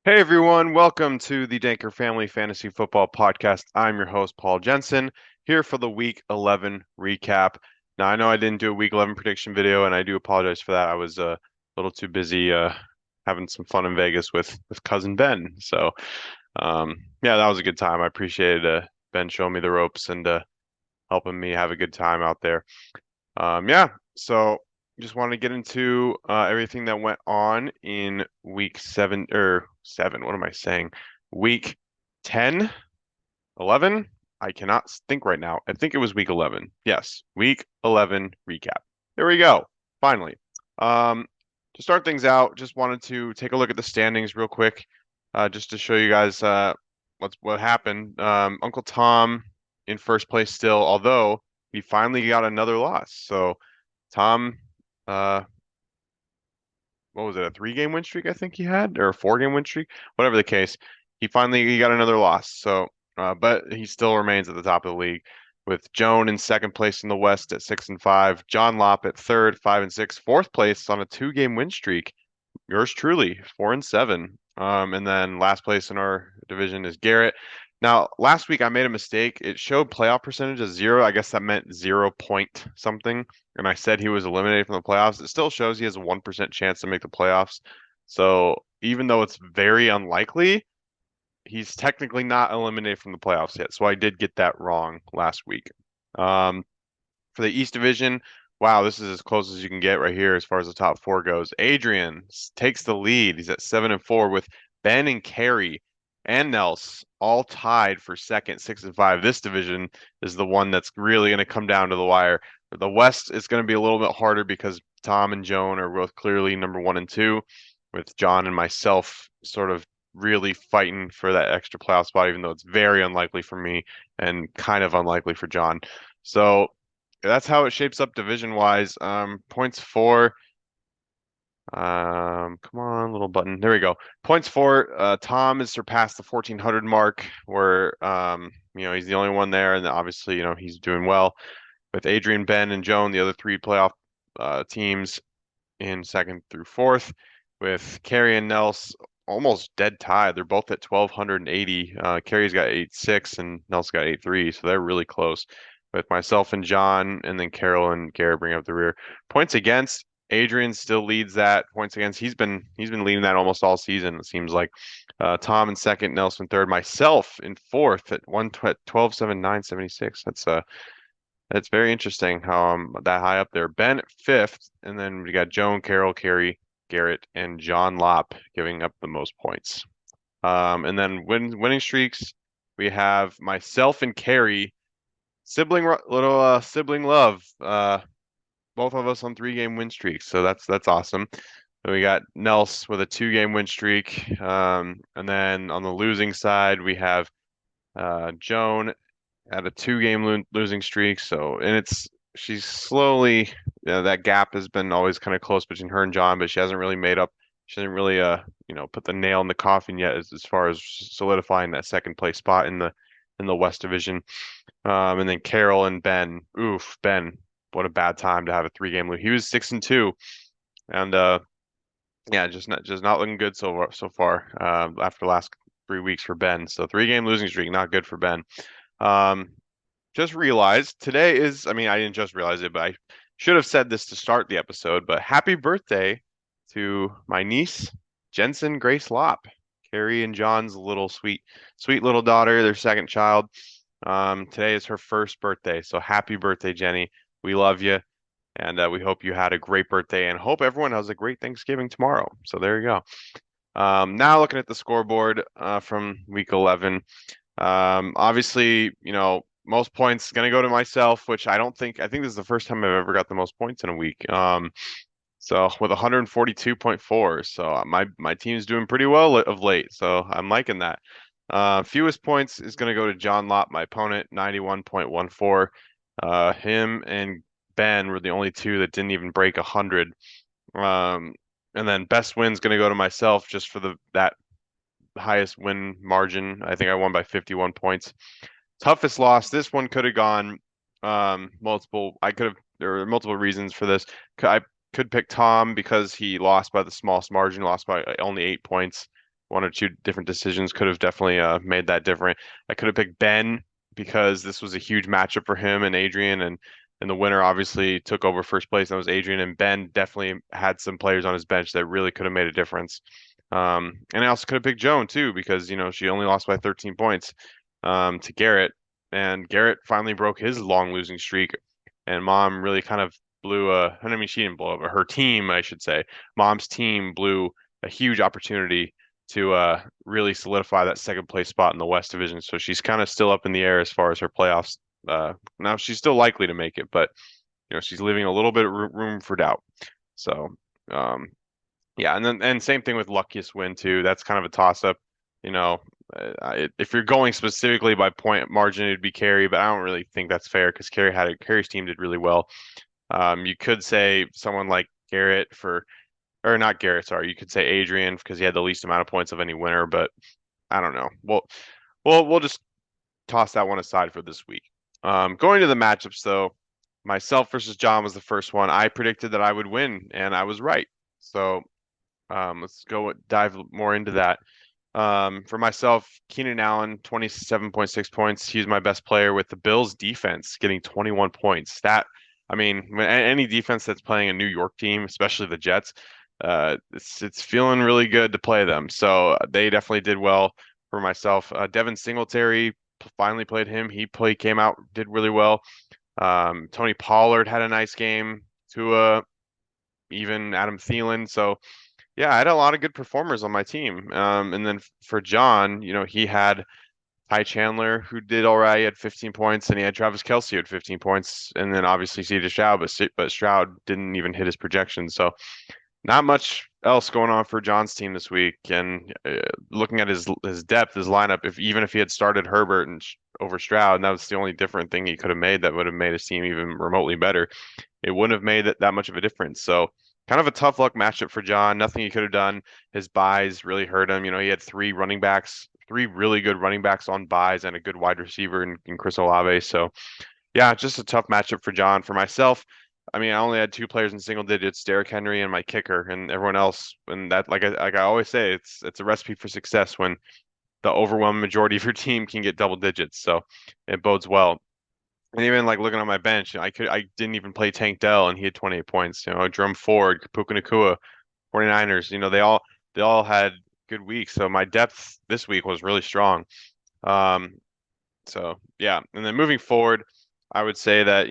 Hey everyone, welcome to the Danker Family Fantasy Football Podcast. I'm your host, Paul Jensen, here for the Week 11 recap. Now, I know I didn't do a Week 11 prediction video, and I do apologize for that. I was a little too busy having some fun in Vegas with cousin Ben. Yeah, that was a good time. I appreciated Ben showing me the ropes and helping me have a good time out there. Yeah, so just wanted to get into everything that went on in week seven or seven. What am I saying? Week 10, 11? I cannot think right now. I think it was week 11. Yes, week 11 recap. There we go. Finally. Um, to start things out, just wanted to take a look at the standings real quick, just to show you guys what happened. Uncle Tom in first place still, although he finally got another loss. So Tom, uh, what was it, a 3 game win streak I think he had, or a 4 game win streak, whatever the case. He got another loss. But he still remains at the top of the league, with Joan in second place in the West at 6-5, John Lopp at third, 5-6, fourth place on a 2 game win streak. Yours truly, 4-7. And then last place in our division is Garrett. Now, last week I made a mistake. It showed playoff percentage as 0. I guess that meant 0 point something. And I said he was eliminated from the playoffs. It still shows he has a 1% chance to make the playoffs. So even though it's very unlikely, he's technically not eliminated from the playoffs yet. So I did get that wrong last week. Um, for the East Division, wow, this is as close as you can get right here as far as the top four goes. Adrian takes the lead. He's at 7-4 with Ben and Carey and Nels all tied for second, 6-5. This division is the one that's really going to come down to the wire. The West is going to be a little bit harder because Tom and Joan are both clearly number 1 and 2, with John and myself sort of really fighting for that extra playoff spot, even though it's very unlikely for me and kind of unlikely for John. So that's how it shapes up division wise. Points for come on, little button. There we go. Points for Tom has surpassed the 1400 mark, where he's the only one there, and obviously he's doing well with Adrian, Ben, and Joan, the other three playoff teams in second through fourth, with Kerry and Nels almost dead tie. They're both at 1280. Kerry's got 8-6 and Nels got 8-3, so they're really close. With myself and John, and then Carol and Garrett bring up the rear. Points against, Adrian still leads that. Points against, he's been leading that almost all season. It seems like. Tom in second, Nelson third, myself in fourth at 12, 7, 9, 76. That's very interesting how I'm that high up there. Ben at fifth, and then we got Joan, Carol, Carey, Garrett, and John Lopp giving up the most points. And then winning streaks, we have myself and Carey, little sibling love. Both of us on 3 game win streaks, so that's awesome. Then we got Nels with a 2 game win streak, and then on the losing side, we have Joan at a 2 game losing streak. And she's slowly, that gap has been always kind of close between her and John, but she hasn't really made up. She hasn't really, put the nail in the coffin yet as far as solidifying that second place spot in the West Division. And then Carol and Ben. Oof, Ben, what a bad time to have a 3 game lose. He was 6-2, and yeah, just not looking good so far after the last 3 weeks for Ben. So 3 game losing streak, not good for Ben. Um, just realized today is, I mean, I didn't just realize it, but I should have said this to start the episode, but happy birthday to my niece, Jensen Grace Lopp, Carrie and John's little sweet little daughter, their second child. Today is her first birthday, so happy birthday, Jenny. We love you, and we hope you had a great birthday, and hope everyone has a great Thanksgiving tomorrow. So there you go. Now looking at the scoreboard from week 11. Obviously, most points going to go to myself, which I think this is the first time I've ever got the most points in a week. So with 142.4, so my team's doing pretty well of late, so I'm liking that. Fewest points is going to go to John Lott, my opponent, 91.14. Him and Ben were the only two that didn't even break 100. And then best win's going to go to myself just for that highest win margin. I think I won by 51 points. Toughest loss. This one could have gone multiple. There were multiple reasons for this. I could pick Tom because he lost by the smallest margin, lost by only 8 points. one or two different decisions could have definitely made that different. I could have picked Ben because this was a huge matchup for him and Adrian, and the winner obviously took over first place. And that was Adrian, and Ben definitely had some players on his bench that really could have made a difference. And I also could have picked Joan too because she only lost by 13 points to Garrett, and Garrett finally broke his long losing streak, and Mom really kind of blew I mean, she didn't blow up, but her team, I should say, Mom's team blew a huge opportunity to really solidify that second place spot in the West Division. So she's kind of still up in the air as far as her playoffs. Now she's still likely to make it, but she's leaving a little bit of room for doubt. So um, yeah, and same thing with luckiest win too. That's kind of a toss up. You know, if you're going specifically by point margin, it'd be Carey, but I don't really think that's fair because Carey's team did really well. You could say someone like Garrett or not Garrett, sorry. You could say Adrian because he had the least amount of points of any winner, but I don't know. We'll just toss that one aside for this week. Going to the matchups though, myself versus John was the first one. I predicted that I would win, and I was right. So let's go dive more into that. For myself, Keenan Allen, 27.6 points. He's my best player with the Bills defense getting 21 points. I mean, any defense that's playing a New York team, especially the Jets, it's feeling really good to play them. So they definitely did well for myself. Devin Singletary finally played him. Came out, did really well. Tony Pollard had a nice game. Tua, even Adam Thielen. So yeah, I had a lot of good performers on my team. And then for John, he had Ty Chandler who did all right. He had 15 points, and he had Travis Kelce who had 15 points, and then obviously CJ Stroud, but Stroud didn't even hit his projections. So not much else going on for John's team this week. And looking at his depth, his lineup, if he had started Herbert over Stroud, and that was the only different thing he could have made that would have made his team even remotely better, it wouldn't have made that much of a difference. So kind of a tough luck matchup for John. Nothing he could have done. His buys really hurt him. He had three really good running backs on buys, and a good wide receiver in Chris Olave. So yeah, just a tough matchup for John. For myself, I mean, I only had two players in single digits, Derrick Henry and my kicker, and everyone else. And that, like I always say, it's a recipe for success when the overwhelming majority of your team can get double digits. So it bodes well. And even like looking on my bench, I didn't even play Tank Dell, and he had 28 points. Jerome Ford, Puka Nacua, 49ers. They all had good weeks. So my depth this week was really strong. Um, so yeah, and then moving forward, I would say that,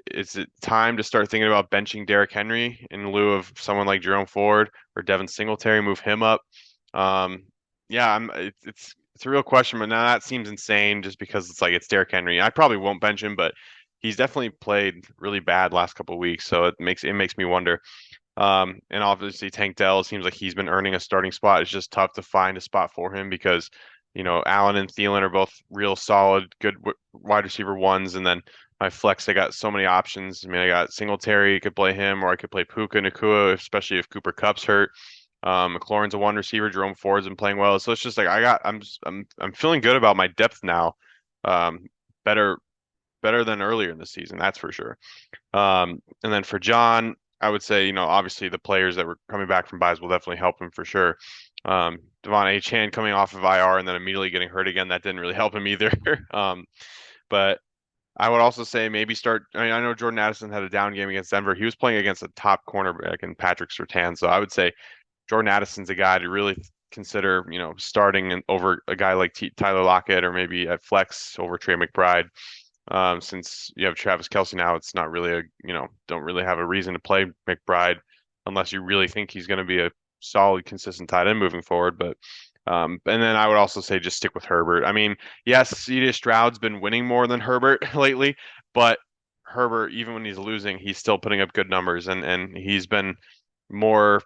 it's time to start thinking about benching Derrick Henry in lieu of someone like Jerome Ford or Devin Singletary, move him up. Um, yeah, it's a real question, but now that seems insane just because it's Derrick Henry. I probably won't bench him, but he's definitely played really bad last couple of weeks, so it makes me wonder. And obviously Tank Dell seems like he's been earning a starting spot. It's just tough to find a spot for him because, Allen and Thielen are both real solid, good wide receiver ones. And then my flex, I got so many options. I mean, I got Singletary, could play him, or I could play Puka Nacua, especially if Cooper Kupp's hurt. McLaurin's a one receiver. Jerome Ford's been playing well. So it's just like I'm feeling good about my depth now. Um, better better than earlier in the season, that's for sure. And then for John, I would say, obviously the players that were coming back from buys will definitely help him for sure. Devon Achane coming off of IR and then immediately getting hurt again, that didn't really help him either. But I would also say maybe start. I mean, I know Jordan Addison had a down game against Denver. He was playing against a top cornerback in Patrick Surtain. So I would say Jordan Addison's a guy to really consider, starting over a guy like Tyler Lockett, or maybe at flex over Trey McBride. Since you have Travis Kelce now, it's not really don't really have a reason to play McBride unless you really think he's going to be a solid, consistent tight end moving forward. But and then I would also say just stick with Herbert. I mean, yes, CJ Stroud's been winning more than Herbert lately, but Herbert, even when he's losing, he's still putting up good numbers, and he's been more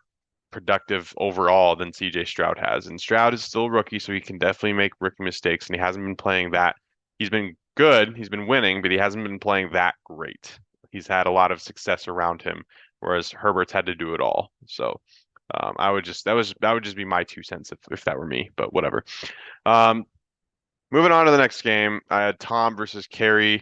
productive overall than CJ Stroud has. And Stroud is still a rookie, so he can definitely make rookie mistakes, and he hasn't been playing that. He's been good, he's been winning, but he hasn't been playing that great. He's had a lot of success around him, whereas Herbert's had to do it all. So that would just be my 2 cents if that were me, but whatever. Moving on to the next game, I had Tom versus Carey.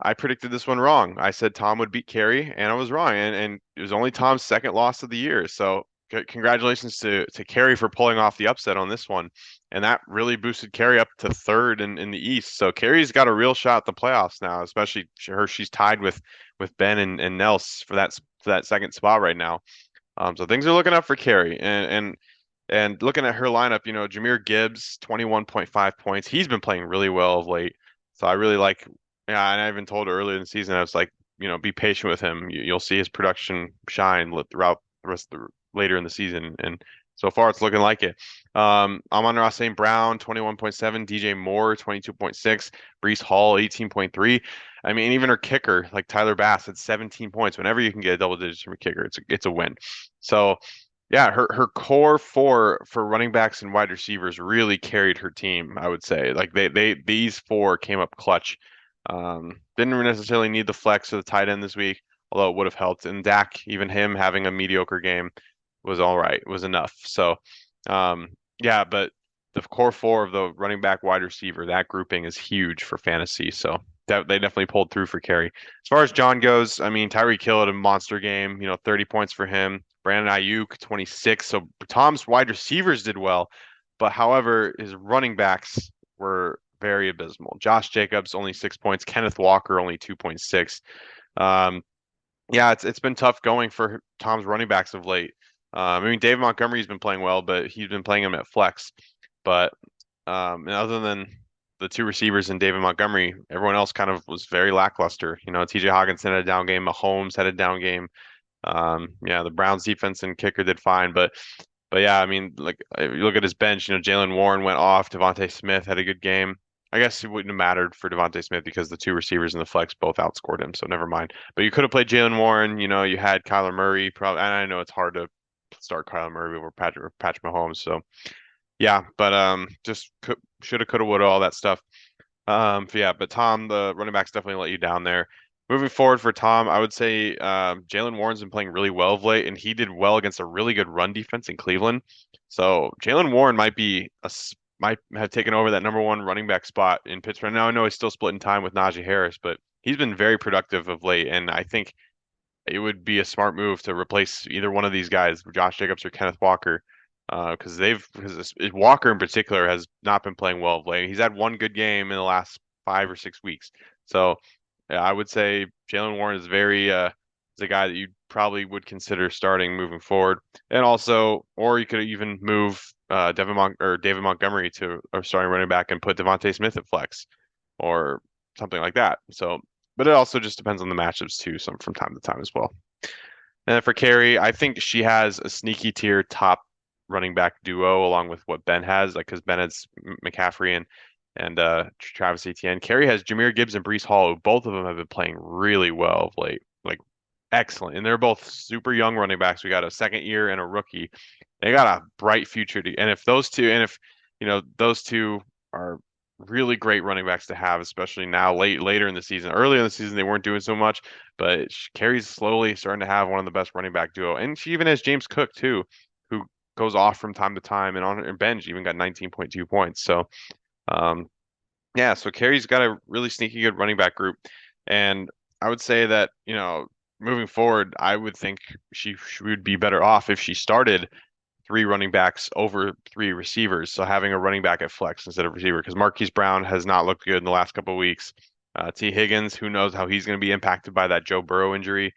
I predicted this one wrong. I said Tom would beat Carey, and I was wrong. And it was only Tom's second loss of the year. So congratulations to Carey for pulling off the upset on this one, and that really boosted Carey up to third in the East. So Carey's got a real shot at the playoffs now, especially she's tied with Ben and Nels for that second spot right now. So things are looking up for Carey, and looking at her lineup, Jahmyr Gibbs, 21.5 points. He's been playing really well of late. So I really like, yeah, and I even told her earlier in the season, I was like, be patient with him. You'll see his production shine throughout the rest of the later in the season. And so far, it's looking like it. Amon-Ra St. Brown, 21.7, DJ Moore, 22.6, Breece Hall, 18.3. I mean, even her kicker, like Tyler Bass, had 17 points. Whenever you can get a double digits from a kicker, it's a win. So yeah, her core four for running backs and wide receivers really carried her team, I would say. Like these four came up clutch. Didn't necessarily need the flex of the tight end this week, although it would have helped. And Dak, even him having a mediocre game was all right, was enough. So yeah, but the core four of the running back wide receiver, that grouping is huge for fantasy. So they definitely pulled through for Carey. As far as John goes, I mean, Tyreek Hill had a monster game, 30 points for him. Brandon Ayuk, 26. So Tom's wide receivers did well, but however, his running backs were very abysmal. Josh Jacobs, only 6 points. Kenneth Walker, only 2.6. Yeah, it's been tough going for Tom's running backs of late. I mean, David Montgomery's been playing well, but he's been playing him at flex. But and other than the two receivers and David Montgomery, everyone else kind of was very lackluster. TJ Hawkinson had a down game, Mahomes had a down game. Yeah, the Browns defense and kicker did fine, but yeah, I mean, like if you look at his bench, Jalen Warren went off, Devontae Smith had a good game. I guess it wouldn't have mattered for Devontae Smith because the two receivers in the flex both outscored him, so never mind. But you could have played Jalen Warren, you had Kyler Murray, probably, and I know it's hard to start Kyler Murray over Patrick Mahomes, so yeah, but just shoulda, coulda, woulda, all that stuff. Yeah, but Tom, the running backs definitely let you down there. Moving forward for Tom, I would say Jalen Warren's been playing really well of late, and he did well against a really good run defense in Cleveland. So Jalen Warren might have taken over that number one running back spot in Pittsburgh. Now I know he's still splitting time with Najee Harris, but he's been very productive of late, and I think it would be a smart move to replace either one of these guys, Josh Jacobs or Kenneth Walker, because Walker in particular has not been playing well of late. He's had one good game in the last 5 or 6 weeks. So yeah, I would say Jalen Warren is is a guy that you probably would consider starting moving forward, and also, or you could even move David Montgomery to a starting running back and put Devontae Smith at flex, or something like that. So, but it also just depends on the matchups too, some from time to time as well. And then for Carey, I think she has a sneaky tier top running back duo along with what Ben has, like because Ben has McCaffrey and Travis Etienne. Carey has Jahmyr Gibbs and Breece Hall, who both of them have been playing really well of late, like excellent. And they're both super young running backs. We got a second year and a rookie. They got a bright future and if those two, and if those two are really great running backs to have, especially now later in the season. Earlier in the season they weren't doing so much, but Carey's slowly starting to have one of the best running back duo. And she even has James Cook too, who goes off from time to time, and on her bench even got 19.2 points. So um yeah, so Carey's got a really sneaky good running back group. And I would say that, moving forward, I would think she would be better off if she started three running backs over three receivers. So having a running back at flex instead of receiver, because Marquise Brown has not looked good in the last couple of weeks. T. Higgins, who knows how he's going to be impacted by that Joe Burrow injury.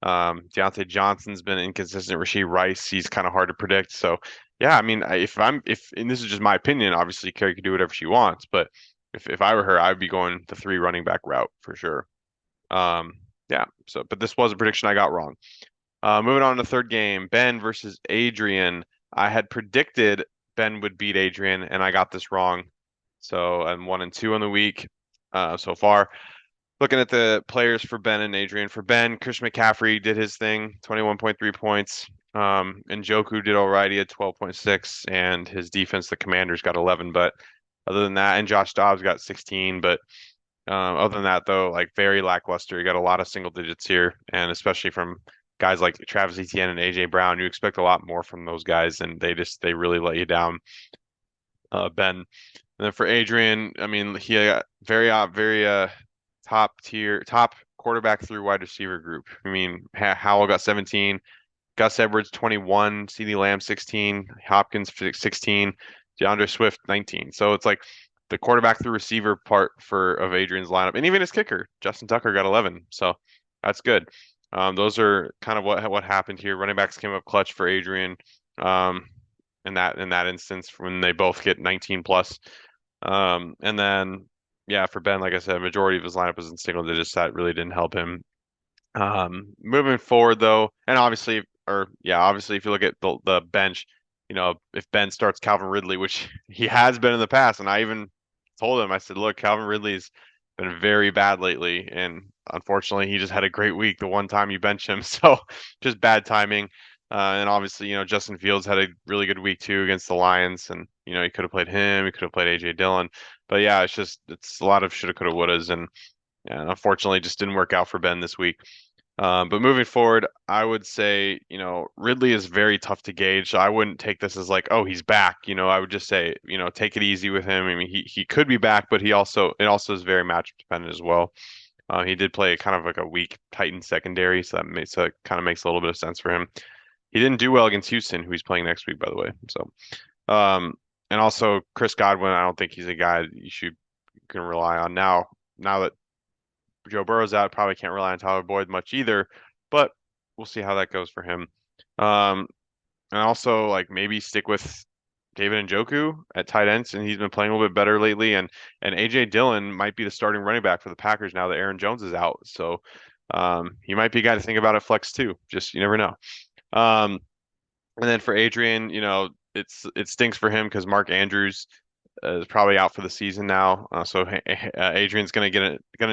Deontay Johnson's been inconsistent. Rashee Rice, he's kind of hard to predict. So yeah, I mean, and this is just my opinion, obviously Carey could do whatever she wants, but if I were her, I would be going the three running back route for sure. Um, yeah. So, but this was a prediction I got wrong. Moving on to the third game, Ben versus Adrian. I had predicted Ben would beat Adrian, and I got this wrong. So I'm 1-2 on the week so far. Looking at the players for Ben and Adrian. For Ben, Chris McCaffrey did his thing, 21.3 points. And Njoku did all right. He had 12.6, and his defense, the Commanders, got 11. But other than that, and Josh Dobbs got 16. But other than that, though, like very lackluster. You got a lot of single digits here, and especially from guys like Travis Etienne and AJ Brown, you expect a lot more from those guys, and they really let you down. Ben, and then for Adrian, I mean, he got very top quarterback through wide receiver group. I mean, Howell got 17, Gus Edwards 21, CeeDee Lamb 16, Hopkins 16, DeAndre Swift 19. So it's like the quarterback through receiver part for of Adrian's lineup, and even his kicker, Justin Tucker got 11. So that's good. Those are kind of what happened here. Running backs came up clutch for Adrian. Um, in that instance when they both get 19 plus. And then yeah, for Ben, like I said, majority of his lineup was in single digits. That really didn't help him. Moving forward though, and obviously, or yeah, obviously, if you look at the bench, if Ben starts Calvin Ridley, which he has been in the past, and I even told him, I said, look, Calvin Ridley's been very bad lately, and unfortunately, he just had a great week the one time you bench him, so just bad timing. And obviously, Justin Fields had a really good week too against the Lions, and he could have played him, he could have played AJ Dillon, but yeah, it's a lot of shoulda, coulda, wouldas, and yeah, unfortunately, just didn't work out for Ben this week. But moving forward, I would say, Ridley is very tough to gauge. So I wouldn't take this as like, oh, he's back. I would just say, take it easy with him. I mean, he could be back, but it also is very matchup dependent as well. He did play kind of like a weak Titan secondary, so it kind of makes a little bit of sense for him. He didn't do well against Houston, who he's playing next week, by the way. So, um, and also Chris Godwin, I don't think he's a guy that can rely on now. Now that Joe Burrow's out, probably can't rely on Tyler Boyd much either, but we'll see how that goes for him. Um, and also like maybe stick with David Njoku at tight ends, and he's been playing a little bit better lately. And AJ Dillon might be the starting running back for the Packers now that Aaron Jones is out. So he might be a guy to think about at flex too. Just you never know. Um, and then for Adrian, it stinks for him because Mark Andrews is probably out for the season now. So Adrian's gonna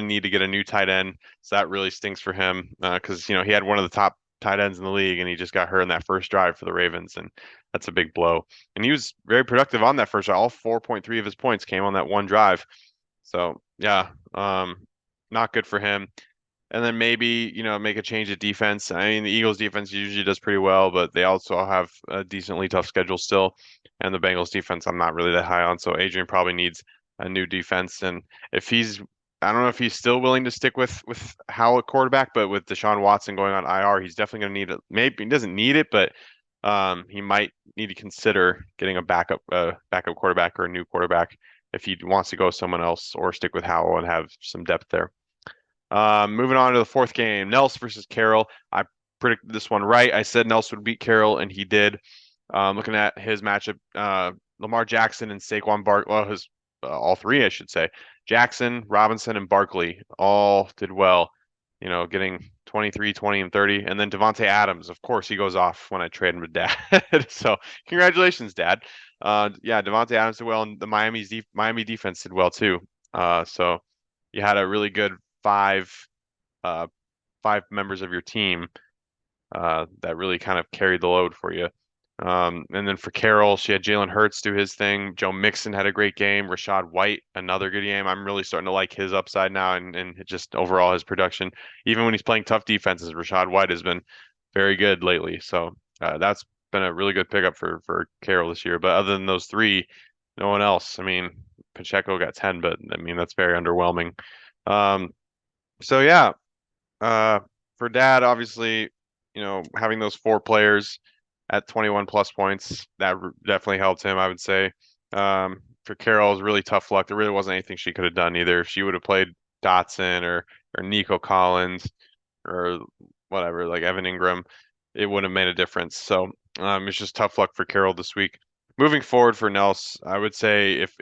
need to get a new tight end. So that really stinks for him because he had one of the top tight ends in the league, and he just got hurt in that first drive for the Ravens, and that's a big blow. And he was very productive on that first drive. All 4.3 of his points came on that one drive. So yeah, not good for him. And then maybe, make a change of defense. I mean, the Eagles defense usually does pretty well, but they also have a decently tough schedule still. And the Bengals defense, I'm not really that high on. So Adrian probably needs a new defense. And I don't know if he's still willing to stick with Howell at quarterback, but with Deshaun Watson going on IR, he's definitely going to need it. Maybe he doesn't need it, but he might need to consider getting a backup quarterback or a new quarterback if he wants to go with someone else or stick with Howell and have some depth there. Moving on to the fourth game, Nels versus Carroll. I predicted this one right. I said Nels would beat Carroll, and he did. Looking at his matchup, Lamar Jackson and Saquon Barkley, well, all three, I should say. Jackson, Robinson, and Barkley all did well, getting 23, 20, and 30. And then Devontae Adams, of course, he goes off when I trade him to Dad. So congratulations, Dad. Yeah, Devontae Adams did well, and the Miami defense did well too. So you had a really good five uh, five members of your team that really kind of carried the load for you. And then for Carroll, she had Jalen Hurts do his thing. Joe Mixon had a great game. Rashad White, another good game. I'm really starting to like his upside now and just overall his production. Even when he's playing tough defenses, Rashad White has been very good lately. So that's been a really good pickup for Carroll this year. But other than those three, no one else. I mean, Pacheco got 10, but I mean, that's very underwhelming. So yeah, uh, for Dad, obviously, having those four players at 21 plus points, that definitely helped him, I would say. For Carol, it was really tough luck. There really wasn't anything she could have done either. If she would have played Dotson or Nico Collins or whatever, like Evan Ingram, it wouldn't have made a difference. So it's just tough luck for Carol this week. Moving forward for Nels, I would say if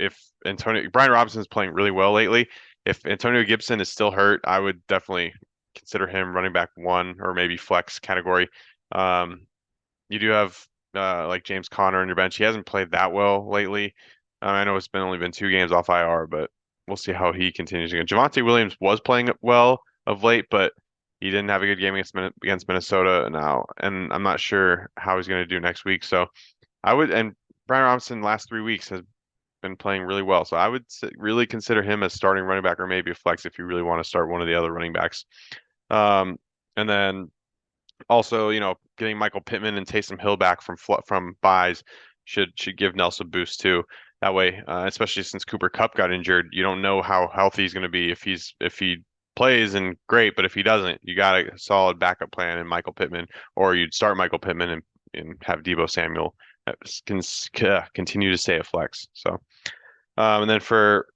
Brian Robinson is playing really well lately, if Antonio Gibson is still hurt, I would definitely consider him running back one or maybe flex category. You do have like James Conner on your bench. He hasn't played that well lately. I know it's been only been 2 games off IR, but we'll see how he continues again. Javonte Williams was playing well of late, but he didn't have a good game against Minnesota now, and I'm not sure how he's going to do next week. So and Brian Robinson last 3 weeks has been playing really well. So I would really consider him as starting running back or maybe a flex if you really want to start one of the other running backs. And then also, getting Michael Pittman and Taysom Hill back from buys should give Nelson a boost too. That way, especially since Cooper Kupp got injured, you don't know how healthy he's going to be if he plays and great, but if he doesn't, you got a solid backup plan in Michael Pittman, or you'd start Michael Pittman and have Deebo Samuel continue to stay a flex. So, and then for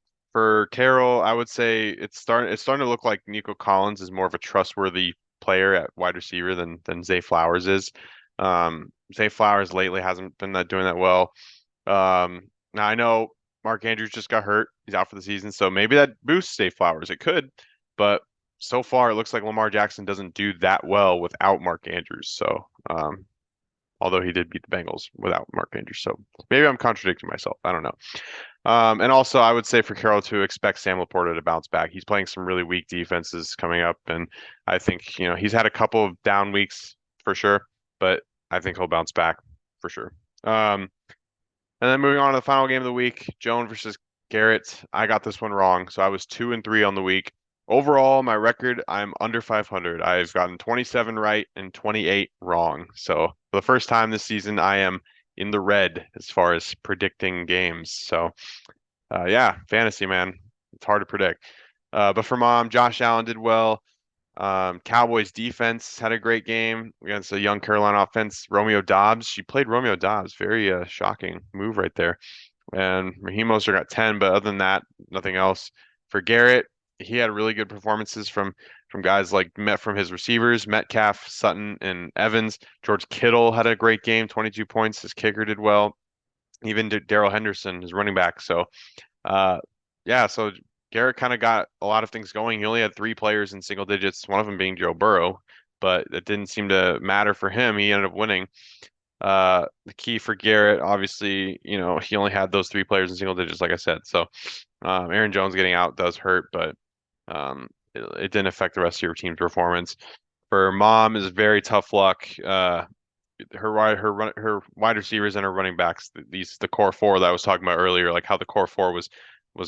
Carroll, I would say it's starting to look like Nico Collins is more of a trustworthy player at wide receiver than Zay Flowers is. Zay Flowers lately hasn't been doing that well. Now I know Mark Andrews just got hurt. He's out for the season, so maybe that boosts Zay Flowers. It could, but so far it looks like Lamar Jackson doesn't do that well without Mark Andrews. So, although he did beat the Bengals without Mark Andrews, so maybe I'm contradicting myself. I don't know. And also, I would say for Carroll to expect Sam Laporta to bounce back. He's playing some really weak defenses coming up, and I think he's had a couple of down weeks for sure, but I think he'll bounce back for sure. And then moving on to the final game of the week, Joan versus Garrett. I got this one wrong, so I was 2-3 on the week. Overall, my record, I'm under 500. I've gotten 27 right and 28 wrong. So for the first time this season, I am in the red as far as predicting games. So yeah, fantasy, man. It's hard to predict. But for mom, Josh Allen did well. Cowboys defense had a great game against a young Carolina offense. Romeo Dobbs, she played Romeo Dobbs. Very shocking move right there. And Raheem Mostert got 10, but other than that, nothing else. For Garrett, he had really good performances from guys like from his receivers, Metcalf, Sutton, and Evans. George Kittle had a great game, 22 points. His kicker did well. Even Darrell Henderson, his running back. So uh, yeah, so Garrett kind of got a lot of things going. He only had three players in single digits, one of them being Joe Burrow, but it didn't seem to matter for him. He ended up winning. The key for Garrett, obviously, he only had those three players in single digits, like I said. So Aaron Jones getting out does hurt, but it didn't affect the rest of your team's performance. For Mom is very tough luck. Her wide receivers and her running backs, the core four that I was talking about earlier, like how the core four was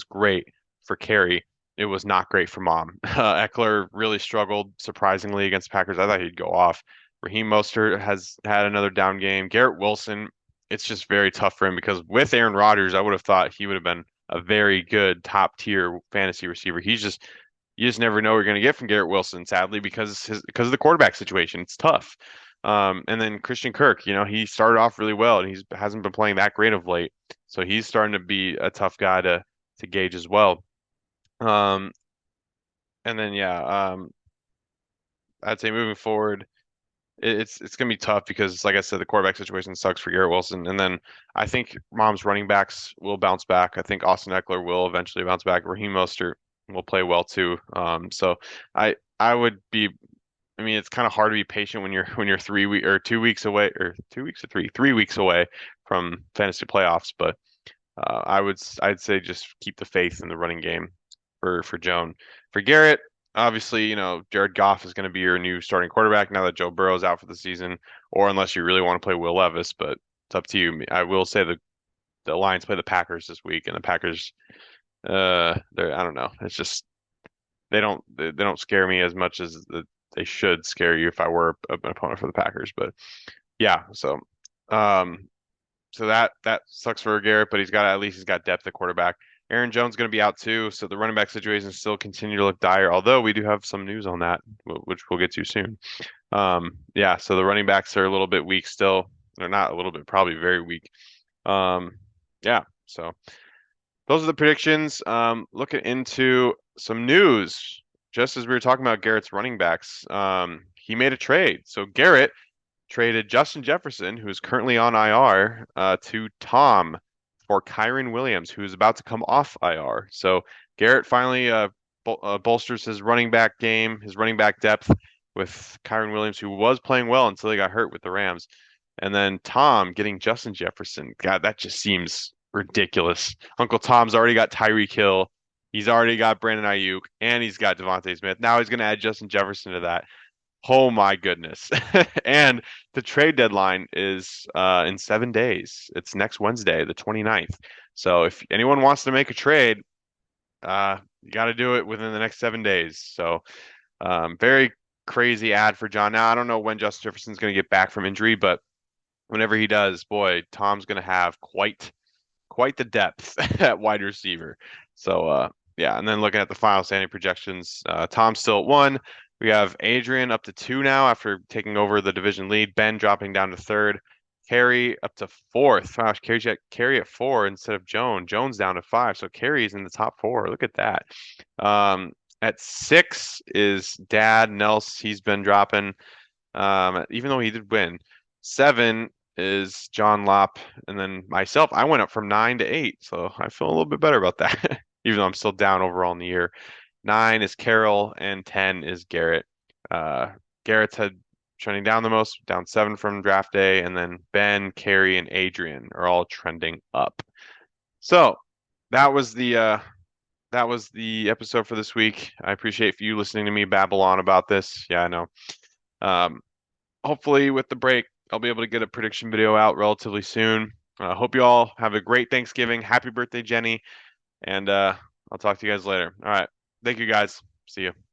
great for Carey. It was not great for Mom. Eckler really struggled surprisingly against Packers. I thought he'd go off. Raheem Mostert has had another down game. Garrett Wilson, it's just very tough for him because with Aaron Rodgers, I would have thought he would have been a very good top tier fantasy receiver. You just never know what you're going to get from Garrett Wilson, sadly, because of the quarterback situation. It's tough. And then Christian Kirk, he started off really well and he hasn't been playing that great of late. So he's starting to be a tough guy to gauge as well. Um, and then yeah, I'd say moving forward, it's gonna be tough because, like I said, the quarterback situation sucks for Garrett Wilson. And then I think Mom's running backs will bounce back. I think Austin Eckler will eventually bounce back. Raheem Mostert will play well too. So I would be. I mean, it's kind of hard to be patient when you're 3 week or 2 weeks away, or 2 weeks or 3 weeks away from fantasy playoffs. But I'd say just keep the faith in the running game for Joan. For Garrett, obviously, Jared Goff is going to be your new starting quarterback now that Joe Burrow's out for the season, or unless you really want to play Will Levis, but it's up to you. I will say the Lions play the Packers this week, and the Packers, I don't know. It's just they don't scare me as much as they should scare you if I were an opponent for the Packers. But yeah, um, so that sucks for Garrett, but at least he's got depth at quarterback. Aaron Jones going to be out too, so the running back situation still continue to look dire. Although we do have some news on that, which we'll get to soon. Yeah, so the running backs are a little bit weak still. They're not a little bit, probably very weak. Yeah, so those are the predictions. Looking into some news, just as we were talking about Garrett's running backs, he made a trade. So Garrett traded Justin Jefferson, who is currently on IR, to Tom for Kyren Williams, who is about to come off IR. So Garrett finally bolsters his running back game, his running back depth with Kyren Williams, who was playing well until he got hurt with the Rams. And then Tom getting Justin Jefferson. God, that just seems ridiculous. Uncle Tom's already got Tyreek Hill. He's already got Brandon Ayuk, and he's got Devontae Smith. Now he's going to add Justin Jefferson to that. Oh my goodness. And the trade deadline is in 7 days. It's next Wednesday, the 29th. So if anyone wants to make a trade, you got to do it within the next 7 days. So very crazy ad for John. Now, I don't know when Justin Jefferson's going to get back from injury, but whenever he does, boy, Tom's going to have quite the depth at wide receiver. So Yeah, and then looking at the final standing projections, Tom's still at 1. We have Adrian up to 2 now after taking over the division lead. Ben dropping down to 3rd. Carrie up to 4th. Wow, Carrie at 4 instead of Joan. Joan's down to 5, so Carrie's in the top 4. Look at that. At 6 is Dad Nels. He's been dropping, even though he did win. 7 is John Lopp, and then myself. I went up from 9 to 8, so I feel a little bit better about that, even though I'm still down overall in the year. 9 is Carol, and 10 is Garrett. Garrett's had trending down the most, down 7 from draft day, and then Ben, Carrie, and Adrian are all trending up. So that was the episode for this week. I appreciate you listening to me babble on about this. Yeah, I know. Um, Hopefully with the break, I'll be able to get a prediction video out relatively soon. Hope you all have a great Thanksgiving. Happy birthday, Jenny. And I'll talk to you guys later. All right. Thank you guys. See you.